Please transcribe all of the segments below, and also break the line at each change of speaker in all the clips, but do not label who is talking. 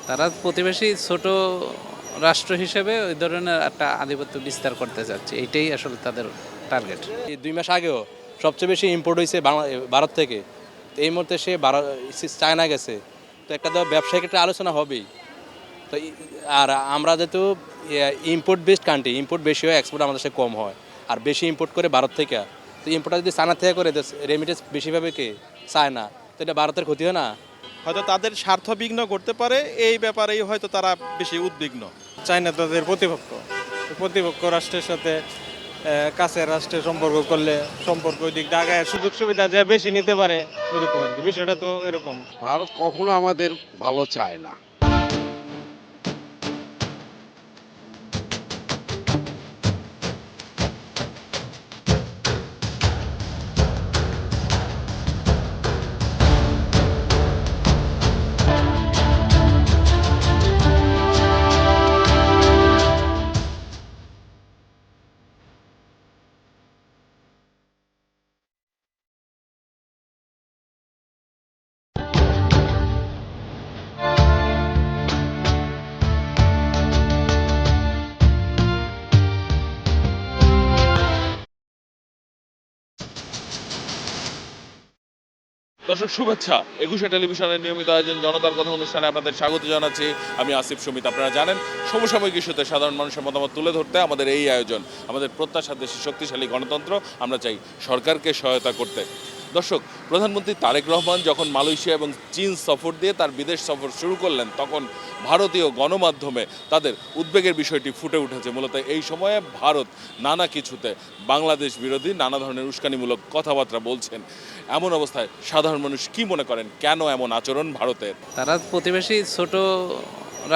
তারা প্রতিবেশী ছোট রাষ্ট্র হিসেবে ওই ধরনের একটা আধিপত্য বিস্তার করতে চাচ্ছে, এইটাই আসলে তাদের টার্গেট।
এই ২ মাস আগেও সবচেয়ে বেশি ইম্পোর্ট হয়েছে ভারত থেকে। তো এই মুহূর্তে সে চায়না গেছে, তো একটা তো ব্যবসায়িক একটা আলোচনা হবেই। তো আর আমরা যেহেতু ইম্পোর্ট বেসড কান্ট্রি, ইম্পোর্ট বেশি হয়, এক্সপোর্ট আমাদের সাথে কম হয়। আর বেশি ইম্পোর্ট করে ভারত থেকে, তো ইম্পোর্টটা যদি চায়না থেকে করে, রেমিটেন্স বেশি পাবে কে? চায়না। তো এটা ভারতের ক্ষতি হয় না?
হয়তো তাদের স্বার্থ বিঘ্ন করতে পারে, এই ব্যাপারেই হয়তো তারা বেশি উদ্বিগ্ন।
চায়না তাদের প্রতিপক্ষ প্রতিপক্ষ রাষ্ট্রের সাথে কাছের রাষ্ট্রের সম্পর্ক করলে সম্পর্ক ওই দিক আগায় সুযোগ সুবিধা যে বেশি নিতে পারে, এরকম আর কি। বিষয়টা তো এরকম।
ভারত কখনো আমাদের ভালো চায় না।
দর্শক শুভেচ্ছা, ২১শে টেলিভিশনের নিয়মিত আয়োজন জনতার কথা অনুষ্ঠানে আপনাদের স্বাগত জানাচ্ছি। আমি আসিফ সুমিত। আপনারা জানেন, সমসাময়িক ইস্যুতে সাধারণ মানুষের মতামত তুলে ধরতে আমাদের এই আয়োজন। আমাদের প্রত্যাশা দেশে শক্তিশালী গণতন্ত্র, আমরা চাই সরকারকে সহায়তা করতে। দর্শক, প্রধানমন্ত্রী তারেক রহমান যখন মালয়েশিয়া এবং চীন সফর দিয়ে তার বিদেশ সফর শুরু করলেন, তখন ভারতীয় গণমাধ্যমে তাদের উদ্বেগের বিষয়টি ফুটে উঠেছে। মূলত এই সময়ে ভারত নানা কিছুতে বাংলাদেশ বিরোধী নানা ধরনের উস্কানিমূলক কথাবার্তা বলছেন। এমন অবস্থায় সাধারণ মানুষ কি মনে করেন, কেন এমন আচরণ ভারতের?
তারা প্রতিবেশী ছোট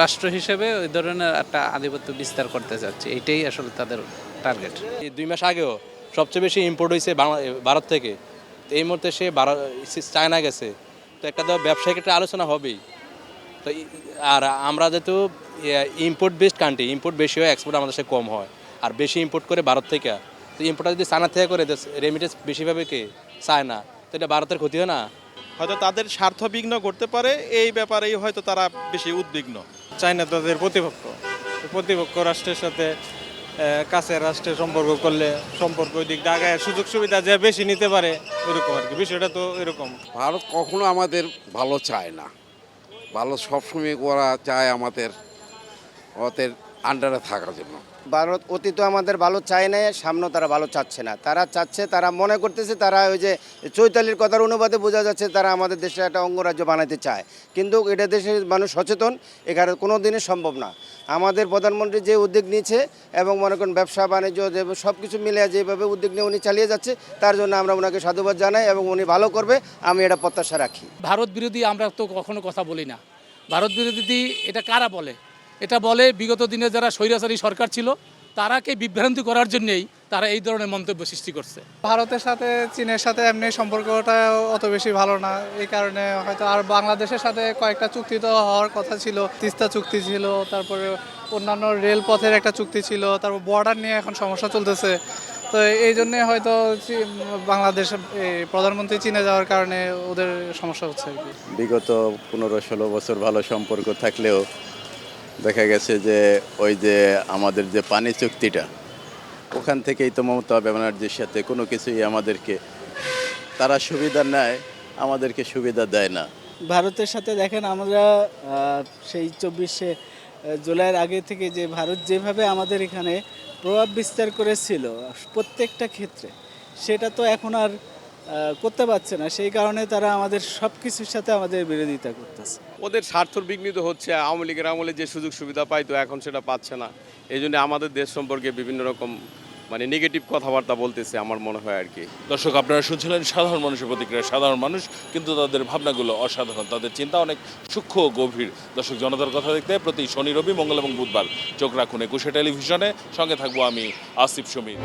রাষ্ট্র হিসেবে ওই ধরনের একটা আধিপত্য বিস্তার করতে চাচ্ছে, এইটাই আসলে তাদের টার্গেট।
এই ২ মাস আগেও সবচেয়ে বেশি ইম্পোর্ট হয়েছে ভারত থেকে। তো এই মুহূর্তে সে চায়না গেছে, তো একটা তো ব্যবসায়িক একটা আলোচনা হবেই। তো আর আমরা যেহেতু ইম্পোর্ট বেসড কান্ট্রি, ইম্পোর্ট বেশি হয়, এক্সপোর্ট আমাদের সাথে কম হয়। আর বেশি ইম্পোর্ট করে ভারত থেকে, তো ইম্পোর্টটা যদি চায়না থেকে করে, রেমিটেন্স বেশি পাবে কে? চায়না। তো এটা ভারতের ক্ষতি হয় না?
হয়তো তাদের স্বার্থ বিঘ্ন করতে পারে, এই ব্যাপারেই হয়তো তারা বেশি উদ্বিগ্ন।
চায়না তাদের প্রতিপক্ষ প্রতিপক্ষ রাষ্ট্রের সাথে কাছের রাষ্ট্রের সম্পর্ক করলে সম্পর্ক ওই দিক আগায় সুযোগ সুবিধা যে বেশি নিতে পারে, এরকম আর কি। বিষয়টা তো এরকম।
ভারত কখনো আমাদের ভালো চায় না। ভালো সবসময় ওরা চায় আমাদের ওদের আন্ডারে থাকার জন্য।
ভারত অতীত আমাদের ভালো চায় না, সামনেও তারা ভালো চাচ্ছে না। তারা চাচ্ছে, তারা মনে করতেছে, তারা ওই যে চৈতালির কথার অনুবাদে বোঝা যাচ্ছে তারা আমাদের দেশে একটা অঙ্গরাজ্য বানাতে চায়। কিন্তু এটা দেশের মানুষ সচেতন, এখানে কোনো দিনই সম্ভব না। আমাদের প্রধানমন্ত্রী যে উদ্যোগ নিয়েছে এবং মনে করেন ব্যবসা বাণিজ্য যে সব কিছু মিলে যেভাবে উদ্যোগ নিয়ে উনি চালিয়ে যাচ্ছে, তার জন্য আমরা ওনাকে সাধুবাদ জানাই এবং উনি ভালো করবে, আমি এটা প্রত্যাশা রাখি।
ভারত বিরোধী আমরা তো কখনো কথা বলি না। ভারত বিরোধী এটা কারা বলে? এটা বলে বিগত দিনে যারা স্বৈরাচারী সরকার ছিল, তারাকে বিভ্রান্তি করার জন্যই তারা এই ধরনের মন্তব্য সৃষ্টি করছে।
ভারতের সাথে চীনের সাথে এমনি সম্পর্কটা অত বেশি ভালো না, এই কারণে হয়তো। আর বাংলাদেশের সাথে কয়েকটা চুক্তি তো হওয়ার কথা ছিল, তিস্তা চুক্তি ছিল, তারপরে অন্যান্য রেলপথের একটা চুক্তি ছিল, তারপর বর্ডার নিয়ে এখন সমস্যা চলতেছে। তো এই জন্যে হয়তো বাংলাদেশ প্রধানমন্ত্রী চীনে যাওয়ার কারণে ওদের সমস্যা হচ্ছে আর কি।
বিগত 15-16 বছর ভালো সম্পর্ক থাকলেও দেখা গেছে যে ওই যে আমাদের যে পানি চুক্তিটা, ওখান থেকেই তো মমতা ব্যানার্জির সাথে কোনো কিছুই আমাদেরকে তারা সুবিধা নেয়, আমাদেরকে সুবিধা দেয় না।
ভারতের সাথে দেখেন, আমরা সেই 24শে জুলাইয়ের আগে থেকে যে ভারত যেভাবে আমাদের এখানে প্রভাব বিস্তার করেছিল প্রত্যেকটা ক্ষেত্রে, সেটা তো এখন আর করতে পারছে না। সেই কারণে তারা আমাদের সব কিছুর সাথে আমাদের বিরোধিতা করতেছে।
ওদের স্বার্থ বিঘ্নিত হচ্ছে। আওয়ামী লীগের আমলে যে সুযোগ সুবিধা পাইতো, এখন সেটা পাচ্ছে না। এই জন্য আমাদের দেশ সম্পর্কে বিভিন্ন রকম নেগেটিভ কথাবার্তা বলতেছে আমার মনে হয় আর কি।
দর্শক, আপনারা শুনছিলেন সাধারণ মানুষের প্রতিক্রিয়া। সাধারণ মানুষ, কিন্তু তাদের ভাবনাগুলো অসাধারণ, তাদের চিন্তা অনেক সূক্ষ্ম ও গভীর। দর্শক, জনতার কথা দেখতে প্রতি শনি, রবি, মঙ্গল এবং বুধবার চোখ রাখুন ২১শে টেলিভিশনে। সঙ্গে থাকবো আমি আসিফ সুমিত।